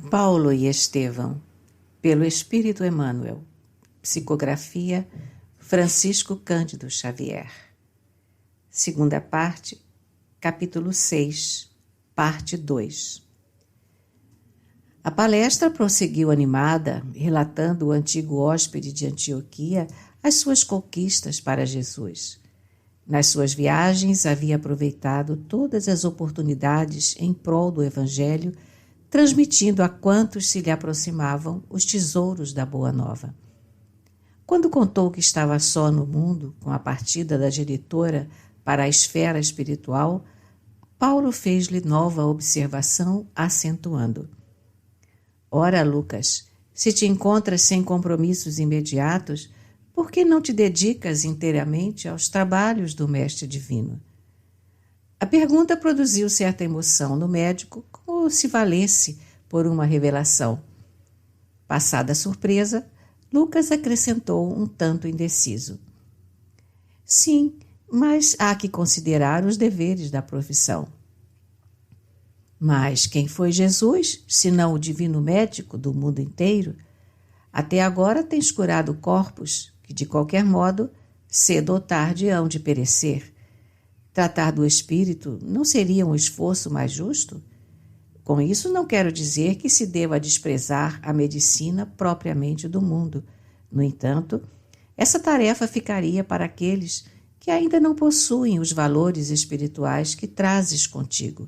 Paulo e Estevão, pelo Espírito Emmanuel. Psicografia Francisco Cândido Xavier. Segunda parte, capítulo 6, parte 2. A palestra prosseguiu animada, relatando o antigo hóspede de Antioquia as suas conquistas para Jesus. Nas suas viagens havia aproveitado todas as oportunidades em prol do Evangelho, transmitindo a quantos se lhe aproximavam os tesouros da Boa Nova. Quando contou que estava só no mundo, com a partida da genitora para a esfera espiritual, Paulo fez-lhe nova observação, acentuando: Ora, Lucas, se te encontras sem compromissos imediatos, por que não te dedicas inteiramente aos trabalhos do Mestre Divino? A pergunta produziu certa emoção no médico, como se valesse por uma revelação. Passada a surpresa, Lucas acrescentou um tanto indeciso: Sim, mas há que considerar os deveres da profissão. Mas quem foi Jesus, senão o divino médico do mundo inteiro? Até agora tens curado corpos que, de qualquer modo, cedo ou tarde hão de perecer. Tratar do espírito não seria um esforço mais justo? Com isso não quero dizer que se deva desprezar a medicina propriamente do mundo. No entanto, essa tarefa ficaria para aqueles que ainda não possuem os valores espirituais que trazes contigo.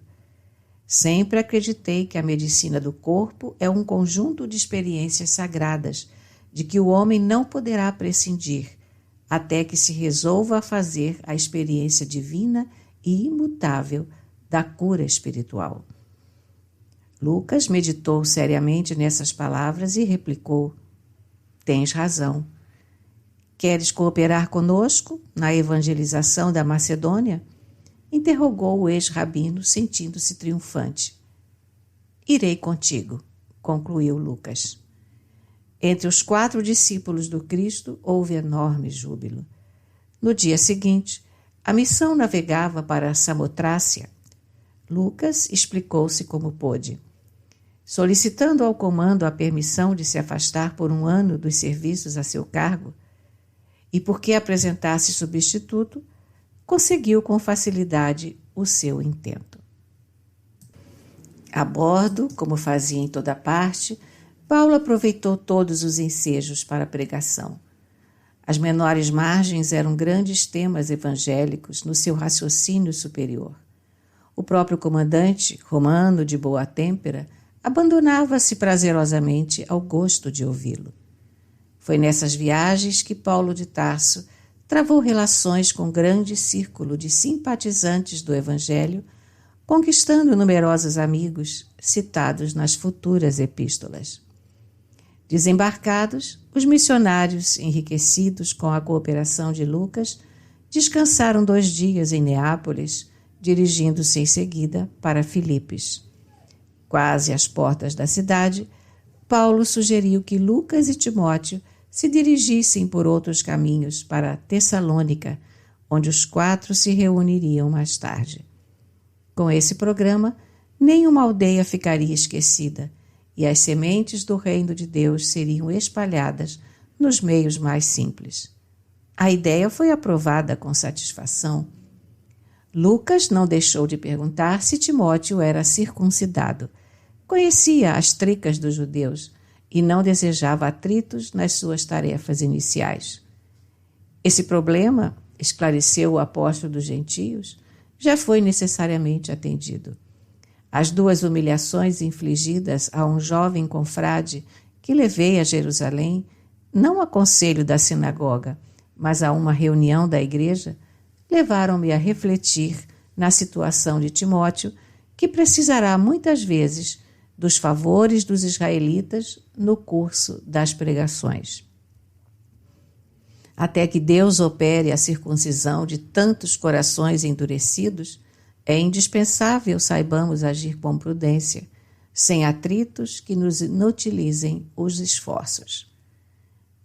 Sempre acreditei que a medicina do corpo é um conjunto de experiências sagradas, de que o homem não poderá prescindir, até que se resolva a fazer a experiência divina e imutável da cura espiritual. Lucas meditou seriamente nessas palavras e replicou: Tens razão. Queres cooperar conosco na evangelização da Macedônia? Interrogou o ex-rabino, sentindo-se triunfante. Irei contigo, concluiu Lucas. Entre os 4 discípulos do Cristo houve enorme júbilo. No dia seguinte, a missão navegava para Samotrácia. Lucas explicou-se como pôde. Solicitando ao comando a permissão de se afastar por 1 ano dos serviços a seu cargo, e porque apresentasse substituto, conseguiu com facilidade o seu intento. A bordo, como fazia em toda parte, Paulo aproveitou todos os ensejos para a pregação. As menores margens eram grandes temas evangélicos no seu raciocínio superior. O próprio comandante, romano de boa têmpera, abandonava-se prazerosamente ao gosto de ouvi-lo. Foi nessas viagens que Paulo de Tarso travou relações com um grande círculo de simpatizantes do Evangelho, conquistando numerosos amigos citados nas futuras epístolas. Desembarcados, os missionários, enriquecidos com a cooperação de Lucas, descansaram 2 dias em Neápolis, dirigindo-se em seguida para Filipos. Quase às portas da cidade, Paulo sugeriu que Lucas e Timóteo se dirigissem por outros caminhos para Tessalônica, onde os 4 se reuniriam mais tarde. Com esse programa, nenhuma aldeia ficaria esquecida, e as sementes do reino de Deus seriam espalhadas nos meios mais simples. A ideia foi aprovada com satisfação. Lucas não deixou de perguntar se Timóteo era circuncidado. Conhecia as tricas dos judeus e não desejava atritos nas suas tarefas iniciais. Esse problema, esclareceu o apóstolo dos gentios, já foi necessariamente atendido. As 2 humilhações infligidas a um jovem confrade que levei a Jerusalém, não a conselho da sinagoga, mas a uma reunião da igreja, levaram-me a refletir na situação de Timóteo, que precisará muitas vezes dos favores dos israelitas no curso das pregações. Até que Deus opere a circuncisão de tantos corações endurecidos, é indispensável saibamos agir com prudência, sem atritos que nos inutilizem os esforços.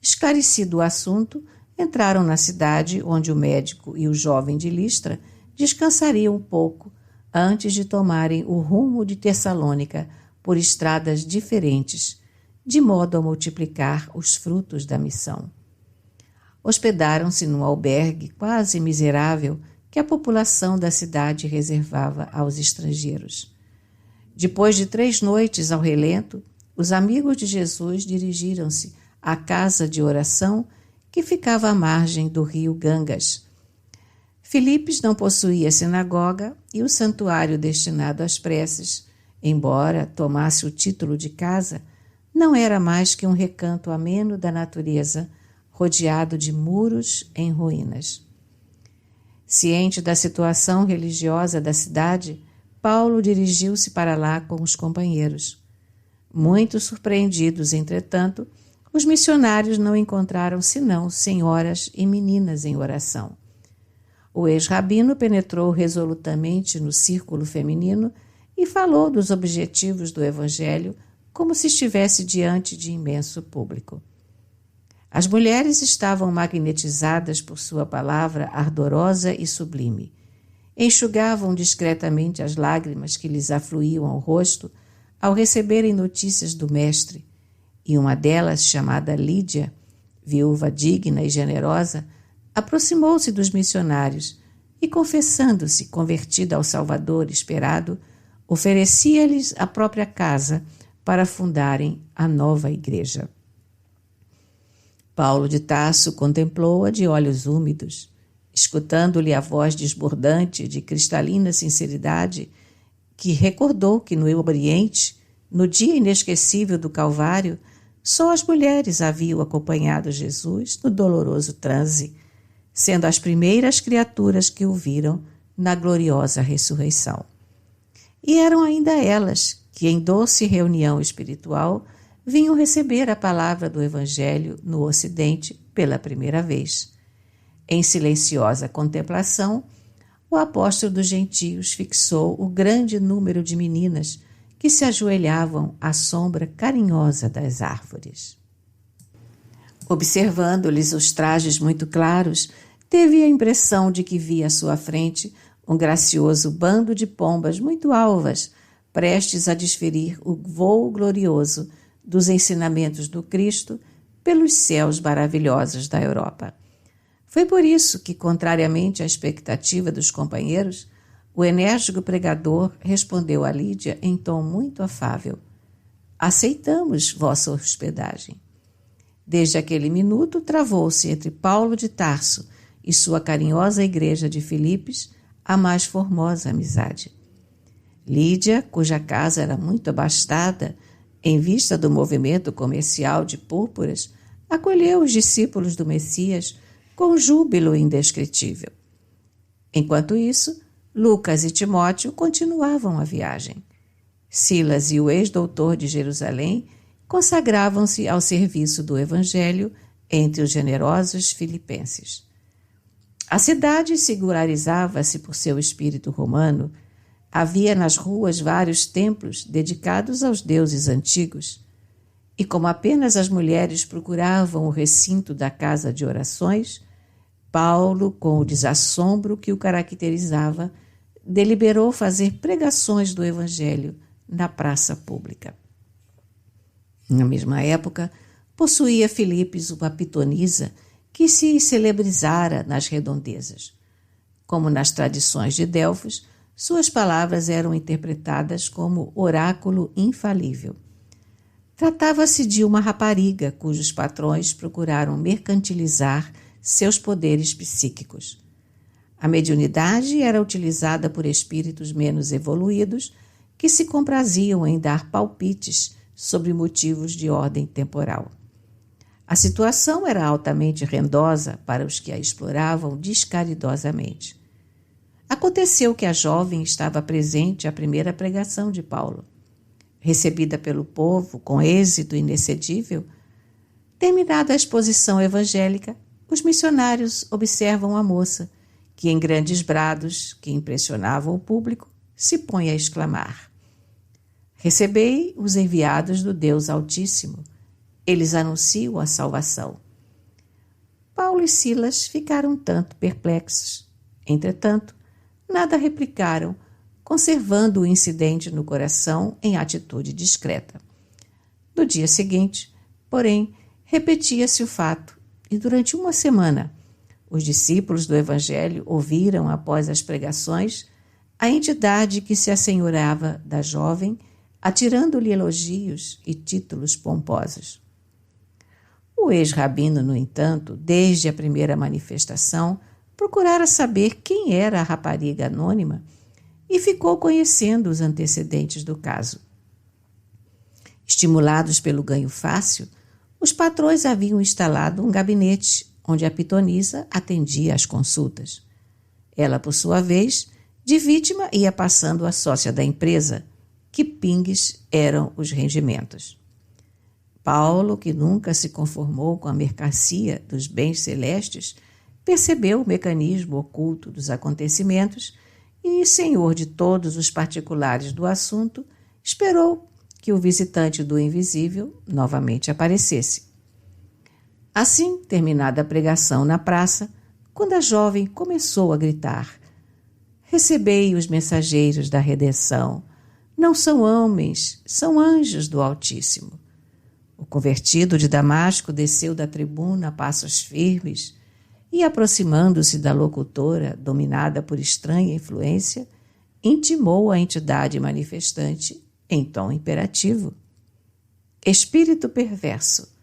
Esclarecido o assunto, entraram na cidade onde o médico e o jovem de Listra descansariam um pouco antes de tomarem o rumo de Tessalônica por estradas diferentes, de modo a multiplicar os frutos da missão. Hospedaram-se num albergue quase miserável que a população da cidade reservava aos estrangeiros. Depois de 3 noites ao relento, os amigos de Jesus dirigiram-se à casa de oração que ficava à margem do rio Gangas. Filipos não possuía sinagoga e o santuário destinado às preces, embora tomasse o título de casa, não era mais que um recanto ameno da natureza, rodeado de muros em ruínas. Ciente da situação religiosa da cidade, Paulo dirigiu-se para lá com os companheiros. Muito surpreendidos, entretanto, os missionários não encontraram senão senhoras e meninas em oração. O ex-rabino penetrou resolutamente no círculo feminino e falou dos objetivos do Evangelho como se estivesse diante de imenso público. As mulheres estavam magnetizadas por sua palavra ardorosa e sublime. Enxugavam discretamente as lágrimas que lhes afluíam ao rosto ao receberem notícias do Mestre, e uma delas, chamada Lídia, viúva digna e generosa, aproximou-se dos missionários e, confessando-se convertida ao Salvador esperado, oferecia-lhes a própria casa para fundarem a nova igreja. Paulo de Tarso contemplou-a de olhos úmidos, escutando-lhe a voz desbordante de cristalina sinceridade, que recordou que no Oriente, no dia inesquecível do Calvário, só as mulheres haviam acompanhado Jesus no doloroso transe, sendo as primeiras criaturas que o viram na gloriosa ressurreição. E eram ainda elas que, em doce reunião espiritual, vinham receber a palavra do Evangelho no Ocidente pela primeira vez. Em silenciosa contemplação, o apóstolo dos gentios fixou o grande número de meninas que se ajoelhavam à sombra carinhosa das árvores. Observando-lhes os trajes muito claros, teve a impressão de que via à sua frente um gracioso bando de pombas muito alvas, prestes a desferir o vôo glorioso dos ensinamentos do Cristo pelos céus maravilhosos da Europa. Foi por isso que, contrariamente à expectativa dos companheiros, o enérgico pregador respondeu a Lídia em tom muito afável: aceitamos vossa hospedagem. Desde aquele minuto travou-se entre Paulo de Tarso e sua carinhosa igreja de Filipos a mais formosa amizade. Lídia, cuja casa era muito abastada, em vista do movimento comercial de púrpuras, acolheu os discípulos do Messias com júbilo indescritível. Enquanto isso, Lucas e Timóteo continuavam a viagem. Silas e o ex-doutor de Jerusalém consagravam-se ao serviço do Evangelho entre os generosos filipenses. A cidade singularizava-se por seu espírito romano. Havia nas ruas vários templos dedicados aos deuses antigos. E como apenas as mulheres procuravam o recinto da casa de orações, Paulo, com o desassombro que o caracterizava, deliberou fazer pregações do Evangelho na praça pública. Na mesma época, possuía Filipos uma pitonisa que se celebrizara nas redondezas. Como nas tradições de Delfos, suas palavras eram interpretadas como oráculo infalível. Tratava-se de uma rapariga cujos patrões procuraram mercantilizar seus poderes psíquicos. A mediunidade era utilizada por espíritos menos evoluídos que se compraziam em dar palpites sobre motivos de ordem temporal. A situação era altamente rendosa para os que a exploravam descaridosamente. Aconteceu que a jovem estava presente à primeira pregação de Paulo. Recebida pelo povo com êxito inexcedível, terminada a exposição evangélica, os missionários observam a moça, que em grandes brados, que impressionavam o público, se põe a exclamar: recebei os enviados do Deus Altíssimo. Eles anunciam a salvação. Paulo e Silas ficaram um tanto perplexos. Entretanto, nada replicaram, conservando o incidente no coração em atitude discreta. No dia seguinte, porém, repetia-se o fato, e durante uma semana, os discípulos do Evangelho ouviram, após as pregações, a entidade que se assenhorava da jovem, atirando-lhe elogios e títulos pomposos. O ex-rabino, no entanto, desde a primeira manifestação, procurara saber quem era a rapariga anônima e ficou conhecendo os antecedentes do caso. Estimulados pelo ganho fácil, os patrões haviam instalado um gabinete onde a pitonisa atendia às consultas. Ela, por sua vez, de vítima, ia passando a sócia da empresa, que pingues eram os rendimentos. Paulo, que nunca se conformou com a mercancia dos bens celestes, percebeu o mecanismo oculto dos acontecimentos e, senhor de todos os particulares do assunto, esperou que o visitante do invisível novamente aparecesse. Assim, terminada a pregação na praça, quando a jovem começou a gritar: "Recebei os mensageiros da redenção, não são homens, são anjos do Altíssimo." O convertido de Damasco desceu da tribuna a passos firmes e, aproximando-se da locutora, dominada por estranha influência, intimou a entidade manifestante em tom imperativo: "Espírito perverso,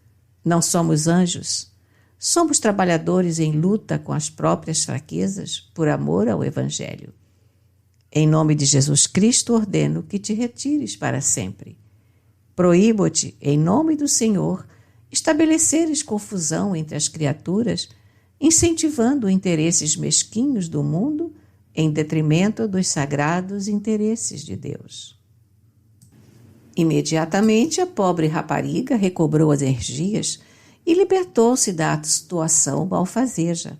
não somos anjos, somos trabalhadores em luta com as próprias fraquezas por amor ao Evangelho. Em nome de Jesus Cristo ordeno que te retires para sempre. Proíbo-te, em nome do Senhor, estabeleceres confusão entre as criaturas, incentivando interesses mesquinhos do mundo em detrimento dos sagrados interesses de Deus." Imediatamente, a pobre rapariga recobrou as energias e libertou-se da situação malfazeja.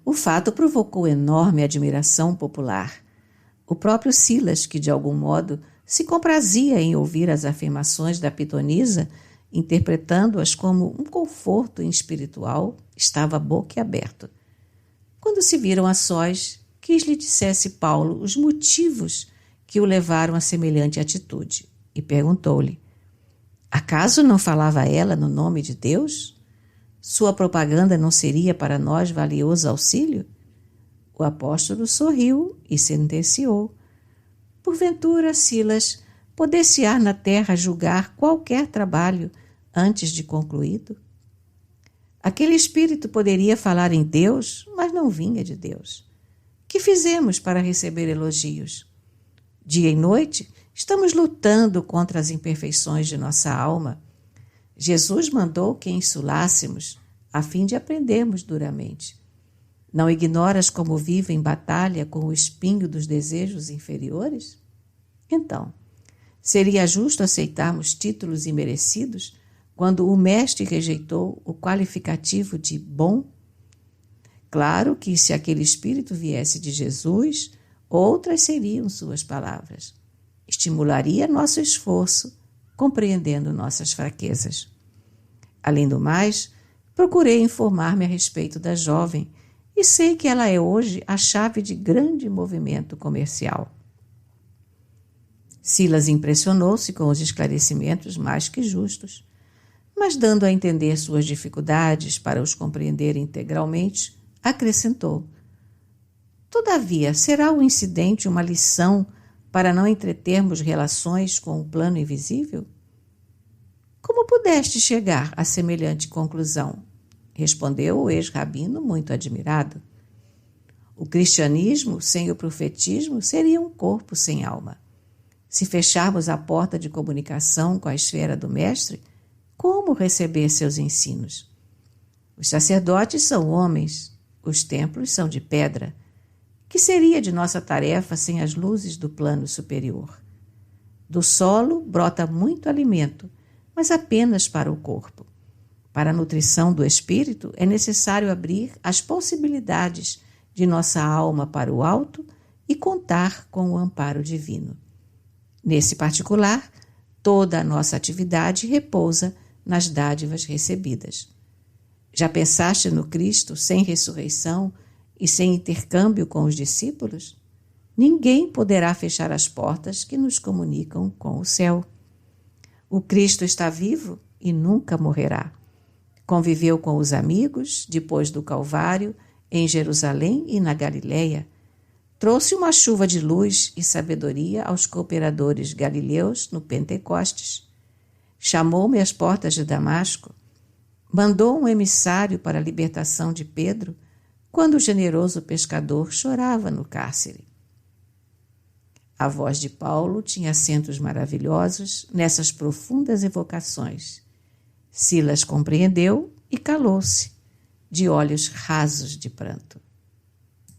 O fato provocou enorme admiração popular. O próprio Silas, que de algum modo se comprazia em ouvir as afirmações da pitonisa, interpretando-as como um conforto espiritual, estava boquiaberto. Quando se viram a sós, quis lhe dissesse Paulo os motivos que o levaram a semelhante atitude, e perguntou-lhe: "Acaso não falava ela no nome de Deus? Sua propaganda não seria para nós valioso auxílio?" O apóstolo sorriu e sentenciou: "Porventura, Silas, poder-se-á na terra julgar qualquer trabalho antes de concluído? Aquele espírito poderia falar em Deus, mas não vinha de Deus. Que fizemos para receber elogios? Dia e noite estamos lutando contra as imperfeições de nossa alma. Jesus mandou que insulássemos, a fim de aprendermos duramente. Não ignoras como vive em batalha com o espinho dos desejos inferiores? Então, seria justo aceitarmos títulos imerecidos quando o mestre rejeitou o qualificativo de bom? Claro que, se aquele espírito viesse de Jesus, outras seriam suas palavras. Estimularia nosso esforço, compreendendo nossas fraquezas. Além do mais, procurei informar-me a respeito da jovem e sei que ela é hoje a chave de grande movimento comercial." Silas impressionou-se com os esclarecimentos mais que justos, mas, dando a entender suas dificuldades para os compreender integralmente, acrescentou: "Todavia, será o incidente uma lição para não entretermos relações com o plano invisível?" "Como pudeste chegar a semelhante conclusão?" respondeu o ex-rabino, muito admirado. "O cristianismo sem o profetismo seria um corpo sem alma. Se fecharmos a porta de comunicação com a esfera do Mestre, como receber seus ensinos? Os sacerdotes são homens, os templos são de pedra. Que seria de nossa tarefa sem as luzes do plano superior? Do solo brota muito alimento, mas apenas para o corpo. Para a nutrição do espírito é necessário abrir as possibilidades de nossa alma para o alto e contar com o amparo divino. Nesse particular, toda a nossa atividade repousa nas dádivas recebidas. Já pensaste no Cristo sem ressurreição e sem intercâmbio com os discípulos? ninguém poderá fechar as portas que nos comunicam com o céu. O Cristo está vivo e nunca morrerá. Conviveu com os amigos, depois do Calvário, em Jerusalém e na Galileia. Trouxe uma chuva de luz e sabedoria aos cooperadores galileus no Pentecostes. Chamou-me às portas de Damasco. Mandou um emissário para a libertação de Pedro, quando o generoso pescador chorava no cárcere. A voz de Paulo tinha acentos maravilhosos nessas profundas evocações. Silas compreendeu e calou-se, de olhos rasos de pranto.